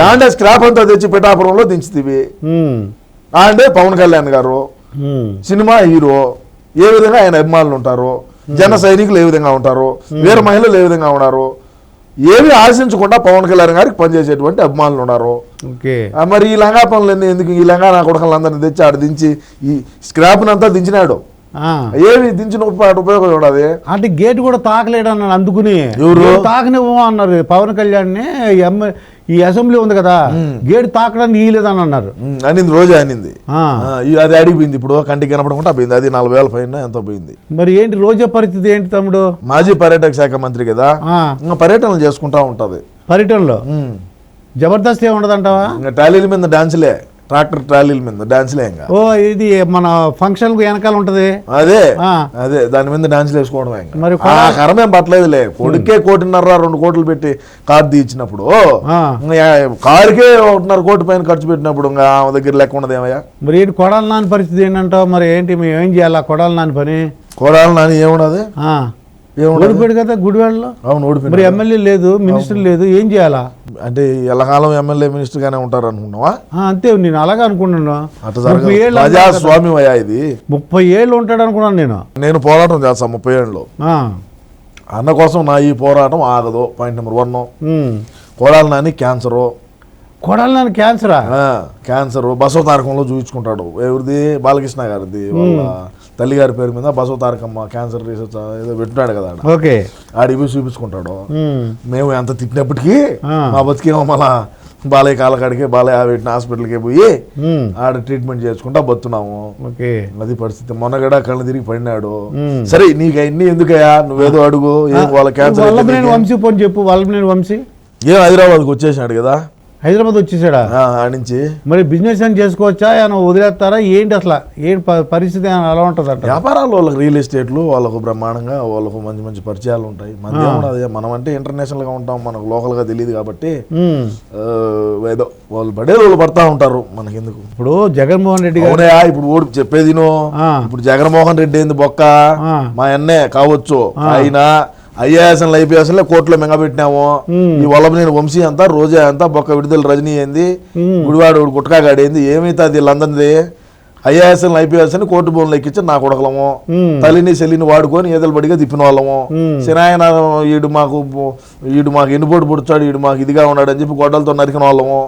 యాండే scrap అంతా తెచ్చి పిఠాపురంలో దించుతీవి అంటే పవన్ కళ్యాణ్ గారు సినిమా హీరో ఏ విధంగా ఆయన అభిమానులు ఉంటారు, జన సైనికులు ఏ విధంగా ఉంటారు, వీర మహిళలు ఏ విధంగా ఉన్నారు, ఏమి ఆశించకుండా పవన్ కళ్యాణ్ గారికి పనిచేసేటువంటి అభిమానులు ఉన్నారు. మరి ఈ లంగా పనులు ఎందుకు, ఈ లంగా నా కొడుకులందరినీ తెచ్చి ఆడ దించి ఈ స్క్రాప్ అంతా దించినాడు, ఏమి దించిన ఉపయోగం ఉండదు. అంటే గేట్ కూడా తాకలేడు అన్నాడు, అందుకుని తాకనివ్వ అన్నారు పవన్ కళ్యాణ్ ని. ఈ అసెంబ్లీ ఉంది కదా, గేట్ తాకడానికి ఇయ్యలేదని అన్నారు అనింది, రోజే అనింది. అది అడిగిపోయింది, ఇప్పుడు కంటికి కనపడకుండా పోయింది, అది 40,000 పైన ఎంతో పోయింది. మరి ఏంటి రోజా పరిస్థితి ఏంటి తమ్ముడు? మాజీ పర్యాటక శాఖ మంత్రి కదా, పర్యటనలు చేసుకుంటా ఉంటది. పర్యటనలో జబర్దస్త్ ఏమి ఉండదంటావా? ఇంకా ట్రాలీల మీద డాన్సులే, ట్రాక్టర్ ట్రాలీల మీద డాన్సులే. ఇంకా ఓ ఇది మన ఫంక్షన్ వెనకాల ఉంటది, అదే అదే దాని మీద డాన్సులు వేసుకోవడమే. మరి కరమేం పట్టలేదులే, కొడుకే 1.5-2 కోట్లు పెట్టి కారు తీయించినప్పుడు కారుకే 1.5 కోటి పైన ఖర్చు పెట్టినప్పుడు ఇంకా ఆమె దగ్గర లెక్క ఉండదు ఏమయ్యా. మరి ఏంటి కొడాలి నాని పరిస్థితి ఏంటంటావు? మరి ఏంటి మేము ఏం చేయాలా కొడాలి నాని పని? కొడాలి నాని ఏమున్నది, ఓడిపోయాడు కదా గుడివాడలో. అవును ఓడిపోయాడు. మరి ఎమ్మెల్యే లేదు, మినిస్టర్ లేదు, ఏం చేయాలా? అంటే ఎల్లకాలం ఎమ్మెల్యే మినిస్టర్ గానే ఉంటారు అనుకున్నావా? అంతే, నేను అలాగే అనుకున్నాను. ప్రజాస్వామ్యం అయ్యా ఇది. 30 ఏళ్ళు ఉంటాడు అనుకున్నాను నేను పోరాటం చేస్తాను 30 ఏళ్ళు అన్న కోసం. నా ఈ పోరాటం ఆగదు. Point number 1, Kodali Nani cancer. Kodali Nani క్యాన్సరా? క్యాన్సర్ బసవ తారకంలో చూపించుకుంటాడు. ఎవరిది? బాలకృష్ణ గారిది, వాళ్ళ తల్లిగారి పేరు మీద బసవ తారకమ్మ క్యాన్సర్ రీసెర్చ్ ఏదో పెట్టాడు కదా, ఆడికి పోయి చూపించుకుంటాడు. మేము ఎంత తిట్టినప్పటికీ మా బతికేమో మళ్ళా బాలయ్య కాలకాడికి, బాలయ్య పెట్టిన హాస్పిటల్కి పోయి ఆడ ట్రీట్మెంట్ చేసుకుంటా బతున్నాము. అది పరిస్థితి. మొన్నగడ కళ్ళు తిరిగి పడినాడు. సరే నీకు అన్ని ఎందుకయ్యా, నువ్వేదో అడుగు. ఏం వాళ్ళ క్యాన్సర్ వంశీ పోని చెప్పు. వాళ్ళ వంశీ ఏం హైదరాబాద్కి వచ్చేసినాడు కదా, హైదరాబాద్ వచ్చేసాడా నుంచి? మరి బిజినెస్ అని చేసుకోవచ్చా, ఏమైనా వదిలేస్తారా ఏంటి? అసలు ఏంటి పరిస్థితి అలా ఉంటుంది అంట. వ్యాపారాలు వాళ్ళకి రియల్ ఎస్టేట్లు వాళ్ళకు బ్రహ్మాండంగా, వాళ్ళకు మంచి మంచి పరిచయాలు ఉంటాయి. మనది మనం అంటే ఇంటర్నేషనల్ గా ఉంటాం, మనకు లోకల్ గా తెలియదు కాబట్టి ఏదో వాళ్ళు పడేది వాళ్ళు పడతా ఉంటారు, మనకెందుకు. ఇప్పుడు జగన్మోహన్ రెడ్డి గారు ఇప్పుడు ఓడి చెప్పేది, ఇప్పుడు జగన్మోహన్ రెడ్డి ఏంది బొక్క, మా అన్నే కావచ్చు, ఆయన ఐఏఎస్ఎల్ ఐపీఎస్ఎల్ కోర్టులో మింగబెట్టినాము. ఈ వల్లభనేని వంశీ అంతా, రోజా అంతా, బొక్క విడుదల రజనీ ఏంది, గుడివాడు గుట్కాగాడేంది, ఏమైతే అది వీళ్ళందరిది ఐఏఎస్ఎల్ ఐపీఎస్ అని కోర్టు బోన్లు ఎక్కించి నా కొడకలము, తల్లిని చెల్లిని వాడుకొని ఏదలు బడిగా తిప్పిన వాళ్ళము. సినాయన ఈడు మాకు ఎన్నుపోటు పొడిచాడు, ఈడు మాకు ఇదిగా ఉన్నాడు అని చెప్పి గొడ్డలతో నరికిన వాళ్ళము.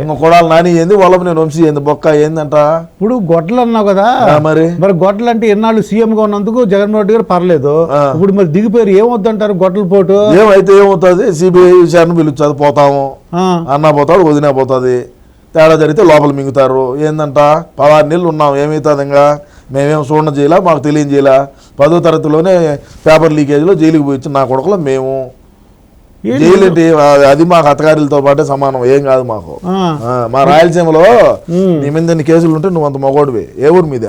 ఇంకా కొడాలి నాని ఏంది, వల్లభనేని వంశీ ఏంది, బొక్క ఏందంట. ఇప్పుడు గొడ్డలు అన్నావు కదా, మరి గొడ్డలు అంటే ఎన్నాళ్ళు సీఎం గా ఉన్నందుకు జగన్మోహన్ రెడ్డి గారు పర్లేదు. ఇప్పుడు మరి దిగిపోయారు, ఏమవుతుంటారు గొడ్డల పోటు? ఏమైతే ఏమవుతుంది, సిబిఐ విచారణ పిలుస్తుంది, పోతాము అన్నా పోతాడు, వదినా పోతుంది. తేడా జరిగితే లోపల మింగుతారు. ఏందంట 16 నెలలు ఉన్నాం, ఏమవుతుంది ఇంకా, మేమేం చూడడం చేయాలా, మాకు తెలియజేయాలా. 10వ తరగతిలోనే పేపర్ లీకేజ్లో జైలుకి పోయి నా కొడుకులో మేము జైలు ఏంటి, అది మాకు అత్తగారితో పాటే సమానం, ఏం కాదు మాకు. మా రాయలసీమలో నీ మీద ఎన్ని కేసులు ఉంటే నువ్వు అంత మగోడివి. ఏ ఊరి మీద?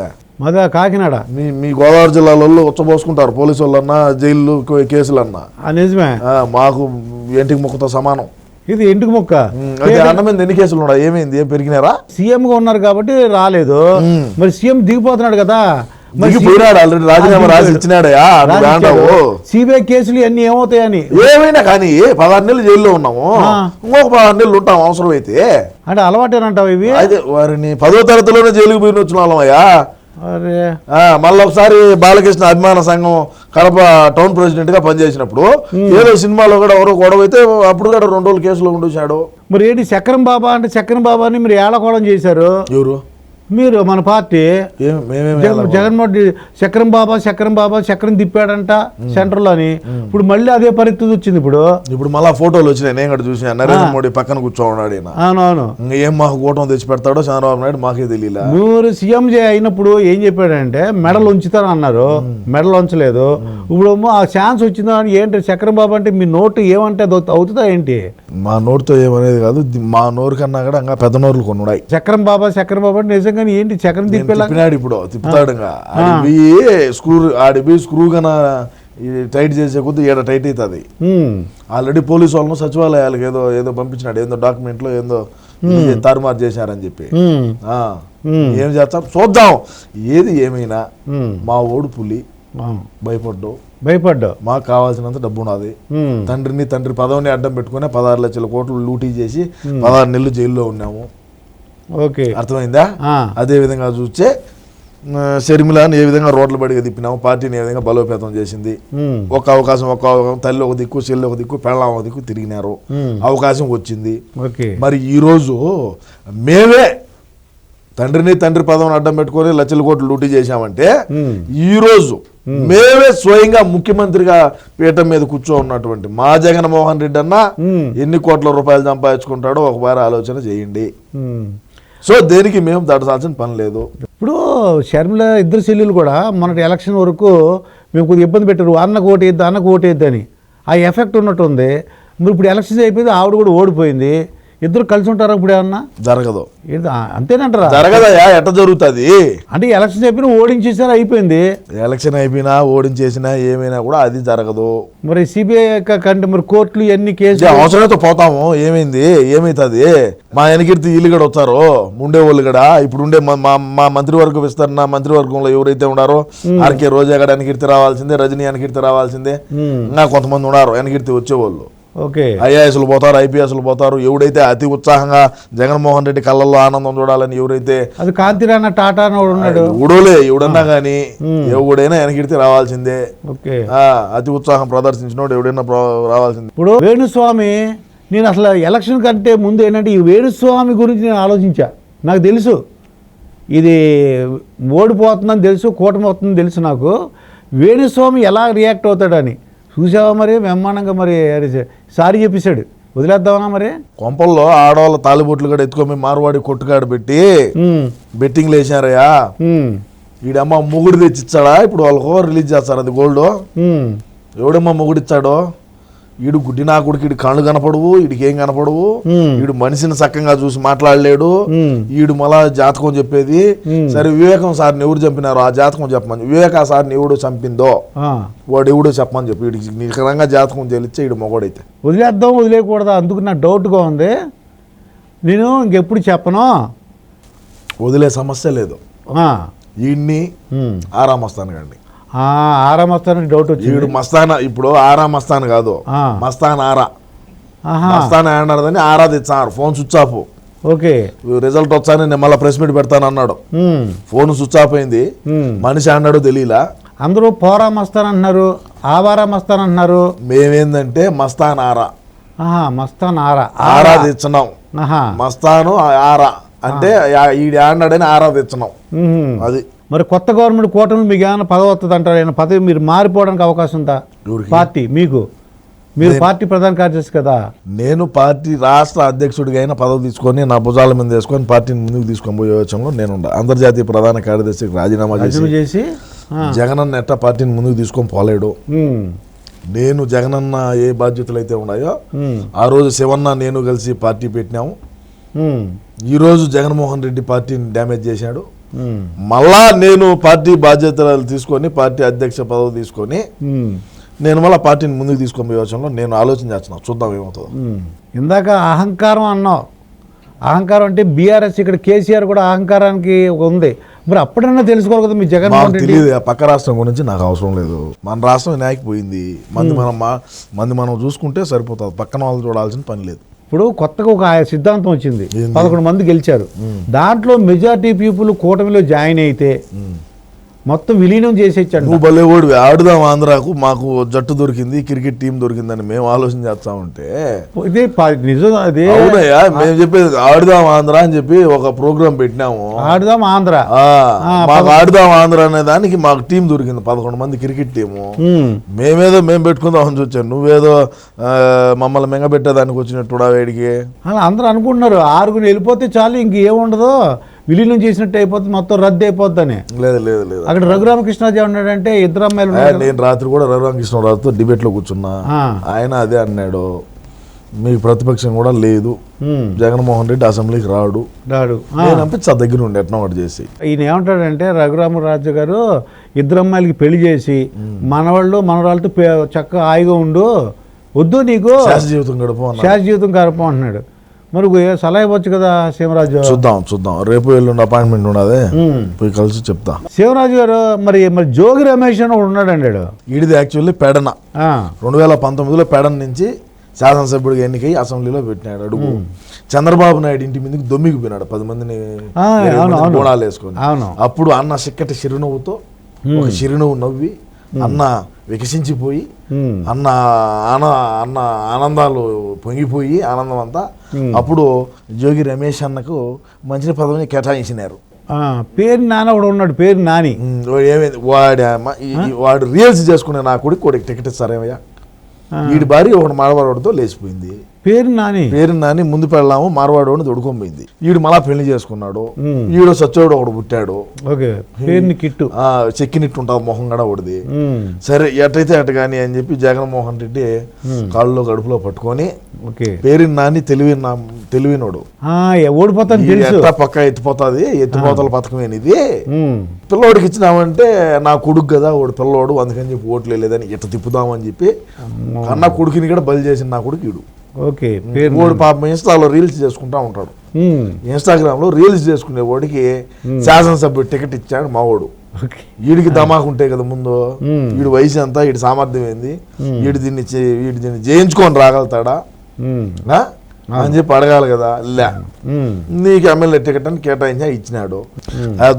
కాకినాడ. మీ గోదావరి జిల్లాలో ఉచ్చబోసుకుంటారు పోలీసు వాళ్ళన్నా, జైలు కేసులన్నా. నిజమే, మాకు ఇంటికి ముక్కతో సమానం. ఇది ఇంటికి ముక్క. అన్న మీద ఎన్ని కేసులు ఉన్నాయి, ఏమైంది, ఏం పెరిగినారా? సీఎం గా ఉన్నారు కాబట్టి రాలేదు. మరి సీఎం దిగిపోతున్నాడు కదా, ఆల్రెడీ రాజీనామా రాసి ఇచ్చినాడు. సిబిఐ కేసులు అన్ని ఏమవుతాయని. ఏమైనా కానీ 16 నెలలు జైల్లో ఉన్నాము, ఇంకొక 16 నెలలు ఉంటాం అవసరం అయితే. అంటే అలవాటేనంటావు ఇవి? అయితే వారిని 10వ తరగతిలోనే జైలుకి పోయిన వచ్చిన వాళ్ళమయ్యా. మళ్ళీ ఒకసారి బాలకృష్ణ అభిమాన సంఘం కడప టౌన్ ప్రెసిడెంట్ గా పనిచేసినప్పుడు ఏదో సినిమాలో కూడా ఎవరో గొడవ అయితే అప్పుడు కూడా 2 రోజులు కేసులో ఉండేశాడు. మరి ఏంటి చక్రం బాబా అంటే, చక్రం బాబాని మీరు ఏళకోవడం చేశారు. ఎవరు? మీరు, మన పార్టీ. జగన్మోహన్ చక్రం బాబా చక్రం తిప్పాడంట సెంటర్ లోని. ఇప్పుడు మళ్ళీ అదే పరిస్థితి వచ్చింది. ఇప్పుడు మళ్ళీ ఫోటోలు వచ్చినాయి, నేను కూడా చూసిన. నరేంద్ర మోడీ పక్కన కూర్చోన్నాడు. అవునవును. ఏం మాకు కూటమి తెచ్చి పెడతాడో చంద్రబాబు నాయుడు మాకే తెలియలే. మీరు సీఎం అయినప్పుడు ఏం చెప్పాడంటే మెడల్ ఉంచుతాను అన్నారు, మెడల్ ఉంచలేదు. ఇప్పుడు ఆ ఛాన్స్ వచ్చిందా అని. ఏంటి చక్రం బాబు అంటే మీ నోటు ఏమంటే అవుతుందా ఏంటి? మా నోరుతో ఏమనేది కాదు, మా నోరు కన్నా కూడా ఇంకా పెద్ద నోరులు కొన్ని ఉన్నాయి. చక్రం బాబా అంటే నిజంగా ఏంటి చక్రం తిప్పినాడు, ఇప్పుడు తిప్పుతాడు. ఆడి స్క్రూ కన్నా టైట్ చేసే కొద్ది ఏడ టైట్ అవుతుంది. ఆల్రెడీ పోలీసు వాళ్ళను సచివాలయాలకు ఏదో పంపించినాడు, ఏందో డాక్యుమెంట్ లో ఏందో తారుమారు చేశారని చెప్పి. ఏం చేస్తాం చూద్దాం. ఏది ఏమైనా మా ఓడు పులి, భయపడ్డావు. మాకు కావాల్సినంత డబ్బు ఉన్నది. తండ్రి పదవిని అడ్డం పెట్టుకుని 16 లక్షల కోట్లు లూటీ చేసి 16 నెలలు జైల్లో ఉన్నాము. ఓకే, అర్థమైందా? అదే విధంగా చూస్తే షర్మిలాని ఏ విధంగా రోడ్ల బడిగా తిప్పినాము, పార్టీని ఏ విధంగా బలోపేతం చేసింది. ఒక అవకాశం తల్లి ఒక దిక్కు, చెల్లి ఒక దిక్కు, పెళ్ళాం ఒక దిక్కు తిరిగినారు. అవకాశం వచ్చింది. మరి ఈరోజు మేమే తండ్రి పదవిని అడ్డం పెట్టుకొని లక్షల కోట్లు లూటీ చేశామంటే ఈ రోజు మేమే స్వయంగా ముఖ్యమంత్రిగా పీఠం మీద కూర్చో ఉన్నటువంటి మా జగన్మోహన్ రెడ్డి అన్న ఎన్ని కోట్ల రూపాయలు సంపాదించుకుంటాడో ఒకసారి ఆలోచన చేయండి. సో దేనికి మేము దడసాల్సిన పని లేదు. ఇప్పుడు షర్మిల ఇద్దరు చెల్లెలు కూడా మొన్నటి ఎలక్షన్ వరకు మేము కొద్దిగా ఇబ్బంది పెట్టారు, అన్నకు ఓటేద్దు అని. ఆ ఎఫెక్ట్ ఉన్నట్టుంది. మరి ఇప్పుడు ఎలక్షన్స్ అయిపోయింది, ఆవిడ కూడా ఓడిపోయింది. ఇద్దరు కలిసి ఉంటారా ఇప్పుడు ఏమన్నా? జరగదు. అంతేనంటారా? జరగదయా, ఎట్ట జరుగుతుంది అంటే? ఎలక్షన్ అయిపోయినా ఓడించేసారా, అయిపోయింది. ఎలక్షన్ అయిపోయినా ఓడించేసినా ఏమైనా కూడా అది జరగదు. మరి సిబిఐ కంటే మరి కోర్టులు ఎన్ని కేసులు అవసరంతో పోతాము. ఏమైంది, ఏమైతుంది? మా వెనకీర్తి వీళ్ళు కూడా వస్తారు, ఉండే వాళ్ళు కూడా. ఇప్పుడు ఉండే మా మంత్రివర్గ విస్తరణ మంత్రివర్గంలో ఎవరైతే ఉన్నారో ఆర్కే రోజా గడ వెనకీర్తి రావాల్సిందే, రజనీ వెనకీర్తి రావాల్సిందే. ఇంకా కొంతమంది ఉన్నారు వెనకీర్తి వచ్చేవాళ్ళు. ఐఏఎస్లు పోతారు, ఐపీఎస్లు పోతారు. ఎవడైతే అతి ఉత్సాహంగా జగన్మోహన్ రెడ్డి కళ్ళల్లో ఆనందం చూడాలని ఎవరైతే అది కాంతిరాణ టాటా ఉన్నాడు, ఎవడోలే ఎవడన్నా కానీ ఎవడైనా వెనకీర్తి రావాల్సిందే. అతి ఉత్సాహం ప్రదర్శించినోడు ఎవడైనా రావాల్సిందే. ఇప్పుడు వేణుస్వామి, నేను అసలు ఎలక్షన్ కంటే ముందు ఏంటంటే ఈ వేణుస్వామి గురించి నేను ఆలోచించా. నాకు తెలుసు ఇది ఓడిపోతుందని తెలుసు, కూటమి అవుతుందని తెలుసు. నాకు వేణుస్వామి ఎలా రియాక్ట్ అవుతాడని చూసావా? మరి బ్రహ్మాండంగా మరి సారీ చెప్పేశాడు. వదిలేద్దామన్నా మరి? కొంపల్లో ఆడవాళ్ళ తాలిబొట్లు కూడా ఎత్తుకొని మార్వాడి కొట్టుకాడు పెట్టి బెట్టింగ్లు వేసారయ్యా. ఈడమ్మ మొగుడు తెచ్చిచ్చాడా? ఇప్పుడు వాళ్ళకు రిలీజ్ చేస్తారు అది గోల్డ్. ఎవడమ్మా మొగుడు ఇచ్చాడో? ఈడు గుడ్డి నా కొడుకు, ఈడు కళ్ళు కనపడవు, ఈడికి ఏం కనపడవు, ఈడు మనిషిని చక్కగా చూసి మాట్లాడలేడు, ఈడు మళ్ళా జాతకం చెప్పేది. సరే వివేకం సార్ని ఎవరు చంపినారో ఆ జాతకం చెప్పమని, వివేకా సార్ని ఎవడు చంపిందో వాడు ఎవడో చెప్పమని చెప్పి వీడికి నిఖరంగా జాతకం చెల్లిస్తే ఈడు మొగోడైతే. వదిలేద్దాం వదిలేయకూడదా? అందుకు నాకు డౌట్గా ఉంది. నేను ఇంకెప్పుడు చెప్పను, వదిలే సమస్య లేదు. ఈయన్ని ఆరామస్తాను కండి. ఆరామస్తానికి డౌట్ వచ్చింది. వీడు మస్తానా, ఇప్పుడు ఆరామస్తాను కాదు, మస్తాన్ ఆరా. మస్తాన్ అన్నారని ఆరా తెచ్చారు. Phone switch off. Okay, result వచ్చాను నేను మళ్ళీ ప్రెస్ మీట్ పెడతాను అన్నాడు. ఫోన్ స్విచ్ ఆఫ్ అయింది. మనిషి అన్నాడు తెలియలా. అందరూ పోరా మస్తాన్ అంటున్నారు, ఆవారా మస్తాన్ అంటున్నారు. మేమేందంటే మస్తాన్ ఆరా. మస్తాన్ ఆరా ఆరా తెచ్చినాం. మస్తాను ఆరా అంటే ఈడు అన్నాడని ఆరా తెచ్చినాం. అది మరి కొత్త గవర్నమెంట్ కూటమి మీకు ఏమైనా పదవి వస్తుంది అంటారు? ఏమైనా పదవి మీరు మారిపోవడానికి అవకాశం ఉందా? పార్టీ మీరు పార్టీ ప్రధాన కార్యదర్శి కదా. నేను పార్టీ రాష్ట్ర అధ్యక్షుడిగా అయినా పదవి తీసుకొని నా భుజాల మీద వేసుకొని పార్టీని ముందుకు తీసుకొని పోయే వచ్చంలో నేను అంతర్జాతీయ ప్రధాన కార్యదర్శికి రాజీనామా చేసి జగనన్న ఎట్టా పార్టీని ముందుకు తీసుకొని పోలేడు. నేను జగనన్న ఏ బాధ్యతలు అయితే ఉన్నాయో ఆ రోజు శివన్న నేను కలిసి పార్టీ పెట్టినాము. ఈరోజు జగన్మోహన్ రెడ్డి పార్టీని డ్యామేజ్ చేశాడు. మళ్ళా నేను పార్టీ బాధ్యతలు తీసుకొని పార్టీ అధ్యక్ష పదవి తీసుకొని నేను మళ్ళీ పార్టీని ముందుకు తీసుకొని పోయే వచ్చంలో నేను ఆలోచన చేస్తున్నాను. చూద్దాం ఏమవుతుందో. ఇందాక అహంకారం అన్నావు. అహంకారం అంటే బీఆర్ఎస్, ఇక్కడ కేసీఆర్ కూడా అహంకారానికి ఉంది. మరి అప్పుడన్నా తెలుసుకోవాలి కదా మీ జగన్మోహన్ రెడ్డి. తెలియదు, పక్క రాష్ట్రం గురించి నాకు అవసరం లేదు. మన రాష్ట్రం వినాయకపోయింది. మంది మనం చూసుకుంటే సరిపోతుంది, పక్కన వాళ్ళు చూడాల్సిన పని లేదు. ఇప్పుడు కొత్తగా ఒక సిద్ధాంతం వచ్చింది, 11 మంది గెలిచారు. దాంట్లో మెజారిటీ పీపుల్ కూటమిలో జాయిన్ అయితే మొత్తం విలీనం చేసేచ్చాడు. నువ్వు భలే ఓడివి. ఆడుదాం ఆంధ్రాకు, మాకు జట్టు దొరికింది, క్రికెట్ టీం దొరికిందని మేము ఆలోచన చేస్తా ఉంటే ఇదే నిజం. అదే అవునయ్యా, మేము చెప్పేది ఆడుదాం ఆంధ్ర అని చెప్పి ఒక ప్రోగ్రామ్ పెట్టినాము. ఆడుదాం ఆంధ్ర, మాకు ఆడుదాం ఆంధ్ర అనే దానికి మాకు టీం దొరికింది, 11 మంది క్రికెట్ టీము. మేము పెట్టుకుందామని చూచాను. నువ్వేదో మమ్మల్ని మెంగబెట్టేదానికి వచ్చినట్టు వేడికి అలా అందరూ అనుకుంటున్నారు. 6 వెళ్ళిపోతే చాలు, ఇంకేముండదు, విలీనం చేసినట్టు అయిపోతుంది, మొత్తం రద్దు అయిపోద్దని. లేదు లేదు లేదు. అక్కడ రఘురామకృష్ణాజీ ఉన్నాడంటే ఇద్దరు అమ్మాయిలు. నేను రాత్రి కూడా రఘురామకృష్ణరావుతో డిబేట్ లో కూర్చున్నా. ఆయన అదే అన్నాడు, మీకు ప్రతిపక్షం కూడా లేదు, జగన్మోహన్ రెడ్డి అసెంబ్లీకి రాడు. నేను దగ్గర ఉండి ఎట్లా ఒకటి చేసి. ఈయన ఏమంటాడంటే రఘురామరాజు గారు ఇద్దరు అమ్మాయిలకి పెళ్లి చేసి మనవాళ్ళతో చక్కగా హాయిగా ఉండు, వద్దు నీకు శాశ్వత జీవితం గడప అంటున్నాడు. మరి సలహా ఇవ్వచ్చు కదా శివరాజు. చూద్దాం రేపు ఎల్లుండి అపాయింట్మెంట్ ఉన్నది, పోయి కలిసి చెప్తా. శివరాజు గారు మరి మరి జోగి రమేష్ అని ఒకడు ఉన్నాడండి. ఈడిది యాక్చువల్లీ పెడన 2019లో పెడన నుంచి శాసనసభ్యుడిగా ఎన్నికై అసెంబ్లీలో పెట్టినాడు అడుగు. చంద్రబాబు నాయుడు ఇంటి మీదకి దొమ్మికి పోయినాడు 10 మందిని గోళాలు వేసుకొని. అప్పుడు అన్న చిక్కటి చిరునవ్వుతో ఒక చిరునవ్వు నవ్వి అన్న వికసించిపోయి అన్న ఆనందాలు పొంగిపోయి ఆనందం అంతా అప్పుడు జోగి రమేష్ అన్నకు మంచి పదవిని కేటాయించినారు. పేరు నాని ఒకడు ఉన్నాడు, పేరు నాని. ఏమైంది వాడు రీల్స్ చేసుకునే నా కొడుకు టికెట్ ఇస్తారేమయ్యా, వీడి భార్య ఒకడు మార్వాడితో లేచిపోయింది. పేరు నాని ముందు పెళ్ళాము మార్వాడోని దొడుకొని వీడు మళ్ళా పెళ్లి చేసుకున్నాడు. వీడు సచ్చోడు ఒకడు పుట్టాడు, చెక్కినిట్టు ఉంటుంది మొహం కూడా ఒకటిది. సరే ఎటైతే అటు కానీ అని చెప్పి జగన్మోహన్ రెడ్డి కాళ్ళలో గడుపులో పట్టుకొని పేరు నాని తెలివినోడు ఓడిపోతాను పక్క ఎత్తిపోతాది, ఎత్తిపోతల పథకమేనిది, పిల్లోడికి ఇచ్చినామంటే నా కొడుకు కదా వాడు పిల్లోడు అందుకని చెప్పి ఓట్లు లేదని ఇట్లా తిప్పుదామని చెప్పి అన్న కొడుకుని కూడా బలి చేసిన నా కొడుకు వీడు. వాడు పాపం ఇన్స్టాలో రీల్స్ చేసుకుంటా ఉంటాడు. ఇన్స్టాగ్రామ్ లో రీల్స్ చేసుకునే వాడికి శాసనసభ్యుడు టికెట్ ఇచ్చాడు మా వాడు. వీడికి ధమాకు ఉంటాయి కదా ముందు, వీడి వయసు ఎంత, వీడి సామర్థ్యం ఏంది, వీడి దీన్ని జయించుకొని రాగలుగుతాడా అని చెప్పి అడగాలి కదా. లే నీకు ఎమ్మెల్యే టికెట్ అని కేటాయించా ఇచ్చినాడు.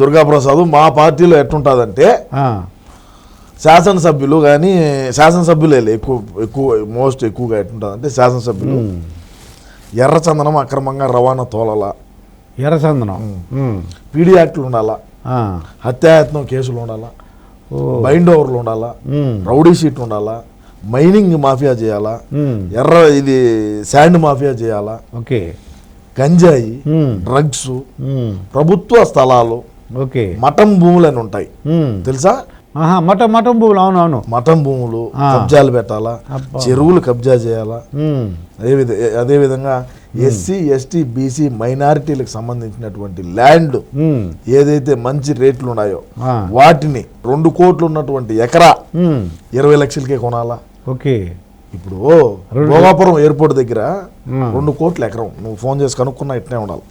దుర్గాప్రసాద్ మా పార్టీలో ఎట్టుంటుందంటే శాసనసభ్యులు కానీ శాసనసభ్యులే మోస్ట్ ఎక్కువగా ఎట్టుంటుంది అంటే శాసనసభ్యులు ఎర్రచందనం అక్రమంగా రవాణా తోలలా, ఎర్రచందనం పీడీ యాక్ట్లు ఉండాలా, హత్యాయత్నం కేసులు ఉండాలా, బైండ్ ఓవర్లు ఉండాలా, రౌడీ షీట్ ఉండాలా, మైనింగ్ మాఫియా చేయాలా, ఇది శాండ్ మాఫియా చేయాలా, గంజాయి, డ్రగ్స్, ప్రభుత్వ స్థలాలు, మఠం భూములు అని ఉంటాయి తెలుసా. మఠం భూములు, అవునవును, మఠం భూములు కబ్జాలు పెట్టాలా, చెరువులు కబ్జా చేయాలా. అదేవిధంగా ఎస్సీ ఎస్టీ బీసీ మైనారిటీలకు సంబంధించినటువంటి ల్యాండ్ ఏదైతే మంచి రేట్లు ఉన్నాయో వాటిని 2 కోట్లు ఉన్నటువంటి ఎకరా 20 లక్షలకే కొనాలా. ఇప్పుడు భోగాపురం ఎయిర్పోర్ట్ దగ్గర 2 కోట్ల ఎకరం, నువ్వు ఫోన్ చేసి కనుక్కున్నా ఇట్నే ఉండాలి.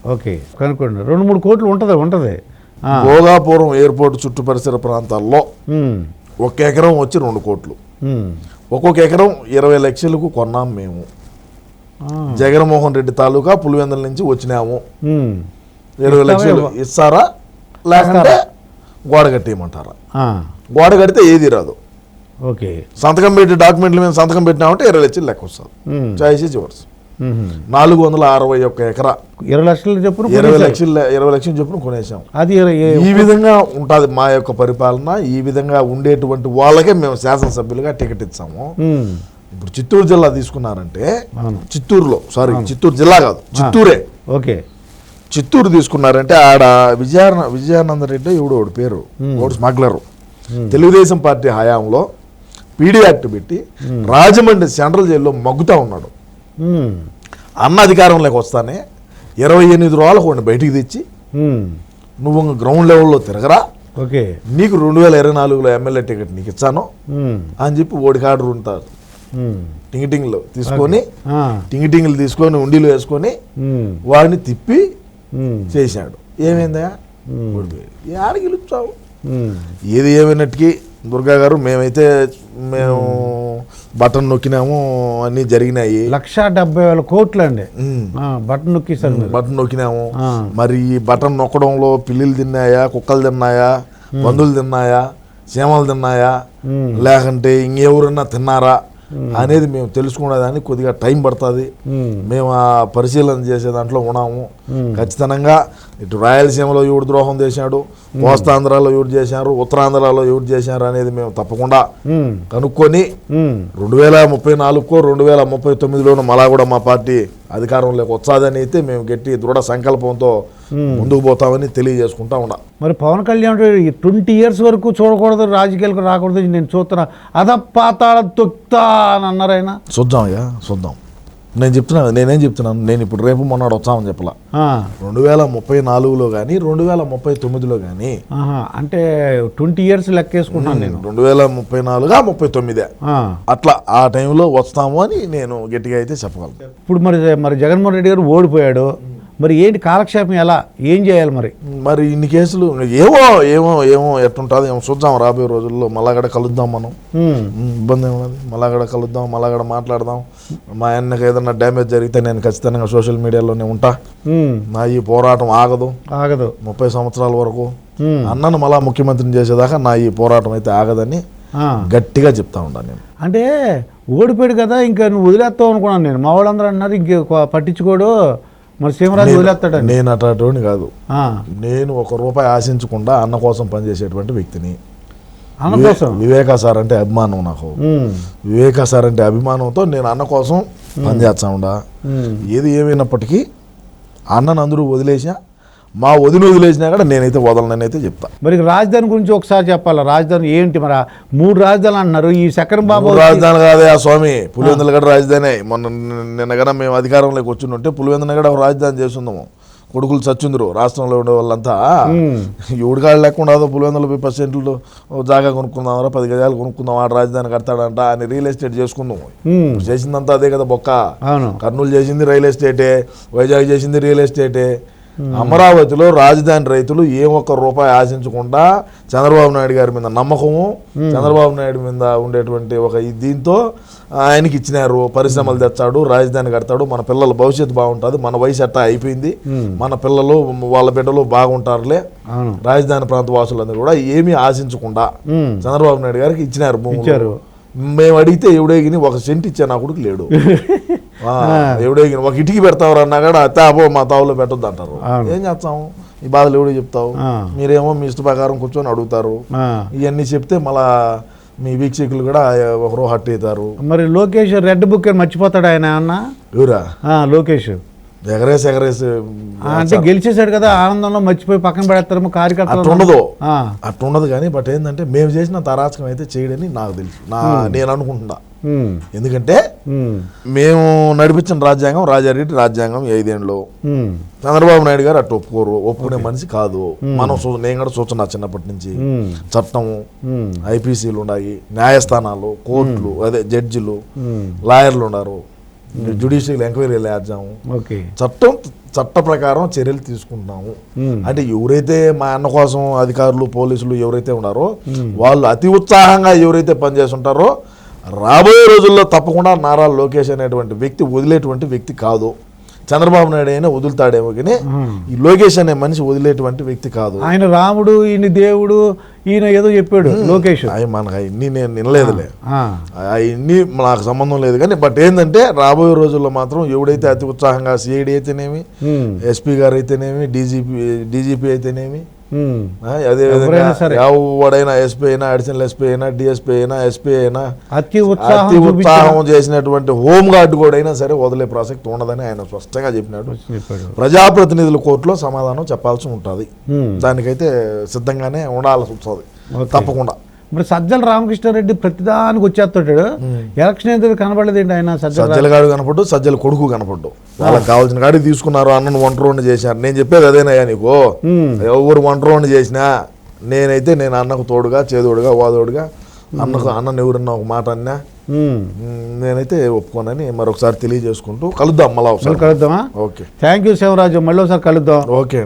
కనుక్కోండి 2-3 కోట్లు ఉంటది. భోగాపురం ఎయిర్పోర్ట్ చుట్టూ పరిసర ప్రాంతాల్లో 1 ఎకరం వచ్చి 2 కోట్లు, ఒక్కొక్క ఎకరం 20 లక్షలకు కొన్నాం మేము. జగన్మోహన్ రెడ్డి తాలూకా పులివెందుల నుంచి వచ్చినాము. 20 లక్షలు ఇస్తారా లేకుంటే గోడ కట్టేయమంటారా? గోడ కడితే ఏది రాదు. సంతకం పెట్టి డాక్యుమెంట్ల మీద సంతకం పెట్టినామంటే 20 లక్షలు లెక్క వస్తుంది. Choice is yours. 461 ఎకరా 20 లక్షలు చొప్పున 20 లక్షలు చొప్పున కొనేసాం. అది ఈ విధంగా ఉంటుంది మా యొక్క పరిపాలన. ఈ విధంగా ఉండేటువంటి వాళ్ళకే మేము శాసనసభ్యులుగా టికెట్ ఇచ్చాము. ఇప్పుడు చిత్తూరు జిల్లా తీసుకున్నారంటే చిత్తూరులో చిత్తూరు జిల్లా కాదు చిత్తూరే. చిత్తూరు తీసుకున్నారంటే ఆడ విజయానంద రెడ్డి ఎవడు పేరు స్మగ్లరు తెలుగుదేశం పార్టీ హయాంలో పీడీ యాక్ట్ పెట్టి రాజమండ్రి సెంట్రల్ జైల్లో మగ్గుతా ఉన్నాడు. అన్న అధికారంలోకి వస్తానే 28 రోజులకు వాడిని బయటికి తెచ్చి నువ్వు గ్రౌండ్ లెవెల్లో తిరగరా, నీకు 2024లో ఎమ్మెల్యే టికెట్ నీకు ఇచ్చాను అని చెప్పి ఓడికి ఆర్డర్ ఉంటారు. టింగిటింగ్లు తీసుకొని ఉండిలో వేసుకొని వాడిని తిప్పి చేశాడు. ఏమైందా ఓడిపోయాడు. ఆడికి గెలుపుతావు. ఏది ఏమైనట్టుకి దుర్గా గారు మేము బటన్ నొక్కినాము, అన్ని జరిగినాయి. 1,70,000 కోట్లు అండి బటన్ నొక్కినాము. మరి ఈ బటన్ నొక్కడంలో పిల్లిలు తిన్నాయా, కుక్కలు తిన్నాయా, పందులు తిన్నాయా, చీమలు తిన్నాయా, లేకంటే ఇంకెవరన్నా తిన్నారా అనేది మేము తెలుసుకునేదానికి కొద్దిగా టైం పడుతుంది. మేము ఆ పరిశీలన చేసే దాంట్లో ఉన్నాము. ఖచ్చితంగా ఇటు రాయలసీమలో ఎవడు ద్రోహం చేశాడు, కోస్తాంధ్రాలో ఎవరు చేశారు, ఉత్తరాంధ్రలో ఎవరు చేశారు అనేది మేము తప్పకుండా కనుక్కొని 2034కో 2039లోనూ మళ్ళా కూడా మా పార్టీ అధికారంలోకి వచ్చాదని అయితే మేము గట్టి దృఢ సంకల్పంతో ముందుకు పోతామని తెలియజేసుకుంటా ఉన్నా. మరి పవన్ కళ్యాణ్ 20 years వరకు చూడకూడదు, రాజకీయాలకు రాకూడదు, నేను చూస్తున్నా అదపాతాళ తొక్తా అని అన్నారు ఆయన. చూద్దాం నేనేం చెప్తున్నాను, నేను ఇప్పుడు రేపు మొన్నడు వచ్చామని చెప్పలా. 2034లో కానీ 2039లో కానీ, అంటే 20 years లెక్కేసుకుంటాను నేను. 2034 39 అట్లా ఆ టైంలో వస్తాము అని నేను గట్టిగా అయితే చెప్పగలను. ఇప్పుడు మరి జగన్మోహన్ రెడ్డి గారు ఓడిపోయాడు, మరి ఏంటి కాలక్షేపం, ఎలా ఏం చేయాలి మరి ఇన్ని కేసులు ఏమో ఏమో ఏమో ఎట్టుంటుంది ఏమో చూద్దాం. రాబోయే రోజుల్లో మళ్ళాగడ కలుద్దాం, మనం ఇబ్బంది ఏమన్నది, మళ్ళాగడ కలుద్దాం, మళ్ళాగడ మాట్లాడదాం. మా ఆయనకి ఏదన్నా డ్యామేజ్ జరిగితే నేను ఖచ్చితంగా సోషల్ మీడియాలోనే ఉంటా. నా ఈ పోరాటం ఆగదు 30 సంవత్సరాల వరకు. అన్నను మళ్ళా ముఖ్యమంత్రిని చేసేదాకా నా ఈ పోరాటం అయితే ఆగదని గట్టిగా చెప్తా ఉంటాను నేను. అంటే ఓడిపోయాడు కదా, ఇంకా నువ్వు వదిలేస్తావు అనుకున్నాను నేను. మా వాళ్ళందరూ అన్నారు ఇంక పట్టించుకోడు, మరి సింహరాజు వదిలేస్తాడు. నేను అటువంటి కాదు. నేను ₹1 ఆశించకుండా అన్న కోసం పనిచేసేటువంటి వ్యక్తిని. అన్న కోసం వివేకా సార్ అంటే అభిమానం నాకు. వివేకా సార్ అంటే అభిమానంతో నేను అన్న కోసం పనిచేస్తా ఉండా. ఏది ఏమైనప్పటికీ అన్నను అందరూ వదిలేసా, మా వదిలేసినా కూడా నేనైతే వదలనని అయితే చెప్తా. మరి రాజధాని గురించి ఒకసారి చెప్పాలా, రాజధాని ఏంటి మరి? 3 రాజధానులు అంటున్నారు. ఈ శకరం బాబు రాజధాని కాదే ఆ స్వామి, పులివెందుల గడ రాజధాని. నిన్నగడ మేము అధికారంలోకి వచ్చింటే పులివెందుల గడ ఒక రాజధాని చేస్తున్నాము. కొడుకులు చచ్చుందరు రాష్ట్రంలో ఉండే వాళ్ళంతా. ఎవడికాళ్ళు లేకుండా పులివెందులు 10 జాగా కొనుక్కుందాం, 10 గజాలు కొనుక్కుందాం, ఆడ రాజధాని కడతాడంట అని రియల్ ఎస్టేట్ చేసుకుందాం. చేసిందంతా అదే కదా బొక్క. కర్నూలు చేసింది రియల్ ఎస్టేటే, వైజాగ్ చేసింది రియల్ ఎస్టేటే. అమరావతిలో రాజధాని రైతులు ₹1 ఆశించకుండా చంద్రబాబు నాయుడు గారి మీద నమ్మకము, చంద్రబాబు నాయుడు మీద ఉండేటువంటి ఒక దీంతో ఆయనకి ఇచ్చినారు. పరిశ్రమలు తెచ్చాడు, రాజధాని కడతాడు, మన పిల్లల భవిష్యత్తు బాగుంటుంది, మన వయసు అట్టా అయిపోయింది, మన పిల్లలు వాళ్ళ బిడ్డలు బాగుంటారులే, రాజధాని ప్రాంత వాసులందరూ కూడా ఏమీ ఆశించకుండా చంద్రబాబు నాయుడు గారికి ఇచ్చినారు. మేము అడిగితే ఎవడేగిని 1 సెంట్ ఇచ్చా నా కొడుకు లేడు. ఎవడేగిన 1 ఇటుకి పెడతావు అన్నా కూడా అబ్బో మా తావులో పెట్టొద్దు అంటారు. ఏం చేస్తాము, ఈ బాధలు ఎవడో చెప్తావు. మీరేమో మీ ఇష్ట ప్రకారం కూర్చొని అడుగుతారు. ఇవన్నీ చెప్తే మళ్ళా మీ వీక్షకులు కూడా ఒకరో హట్ అవుతారు. మరి లోకేష్ రెడ్ బుక్ మర్చిపోతాడు ఆయన అన్న? ఎవరా లోకేష్? ఎగరేసి అంటే గెలిచేశాడు కదా, ఆనందంలో మర్చిపోయి పక్కన పెడతారు కార్యకర్తలు. అట్టుండదు కానీ బట్ ఏంటంటే మేము చేసిన అరాచకం అయితే చేయడని నాకు తెలుసు, నేను అనుకుంటున్నా. ఎందుకంటే మేము నడిపించిన రాజ్యాంగం, రాజారెడ్డి రాజ్యాంగం 5 ఏళ్ళు. చంద్రబాబు నాయుడు గారు అటు ఒప్పుకునే మనిషి కాదు. మనం నేను కూడా చూస్తున్నా చిన్నప్పటి నుంచి. చట్టము, ఐపీసీలు ఉన్నాయి, న్యాయస్థానాలు, కోర్టులు, అదే జడ్జిలు, లాయర్లు ఉన్నారు, జ్యుడిషియల్ ఎంక్వైరీ చేద్దాము, చట్ట ప్రకారం చర్యలు తీసుకుంటున్నాము. అంటే ఎవరైతే మా అన్న కోసం అధికారులు, పోలీసులు ఎవరైతే ఉన్నారో వాళ్ళు అతి ఉత్సాహంగా ఎవరైతే పనిచేస్తుంటారో రాబోయే రోజుల్లో తప్పకుండా నారా లోకేష్ అనేటువంటి వ్యక్తి వదిలేటువంటి వ్యక్తి కాదు. చంద్రబాబు నాయుడు అయినా వదులుతాడేమో కానీ ఈ లోకేష్ అనే మనిషి వదిలేటువంటి వ్యక్తి కాదు. ఆయన రాముడు, ఈయన దేవుడు, ఈయన ఏదో చెప్పాడు లోకేష్. మనకు అవన్నీ నేను వినలేదులే, అవన్నీ నాకు సంబంధం లేదు. కానీ బట్ ఏంటంటే రాబోయే రోజుల్లో మాత్రం ఎవడైతే అతి ఉత్సాహంగా సిఐడి అయితేనేమి, ఎస్పీ గారు అయితేనేమి, డీజీపీ అయితేనేమి, అదేవిధంగా ఎవడైనా ఎస్పీ అయినా, అడిషనల్ ఎస్పీ అయినా, డిఎస్పీ అయినా, ఎస్పీ అయినా అతి ఉత్సాహం చేసినటువంటి హోమ్ గార్డ్ కూడా అయినా సరే వదిలే ప్రసక్తి ఉండదని ఆయన స్పష్టంగా చెప్పినాడు. ప్రజాప్రతినిధుల కోర్టులో సమాధానం చెప్పాల్సి ఉంటుంది. దానికైతే సిద్ధంగానే ఉండాల్సి వస్తుంది తప్పకుండా. మరి సజ్జల రామకృష్ణారెడ్డి ప్రతిదానికి వచ్చేస్తాడు, ఎలక్షన్ అయితే కనపడలేదు ఏంటి? ఆయన సజ్జల గాడు కనపడ్డు, సజ్జల కొడుకు కనపడ్డు. వాళ్ళకి కావాల్సిన కాడికి తీసుకున్నారు. అన్నను 1 రౌండ్ చేశారు. నేను చెప్పేది అదేనయ్యా నీకు, ఎవరు 1 రౌండ్ చేసినా నేనైతే నేను అన్నకు తోడుగా, చేదోడుగా, వాదోడుగా, అన్నను ఎవరన్నా ఒక మాట అన్నా నేనైతే ఒప్పుకోనని మరొకసారి తెలియజేసుకుంటూ కలుద్దాం. మళ్ళీ ఒకసారి కలుద్దామా? ఓకే, థ్యాంక్ యూ శివరాజు, మళ్ళీ ఒకసారి కలుద్దాం. ఓకే.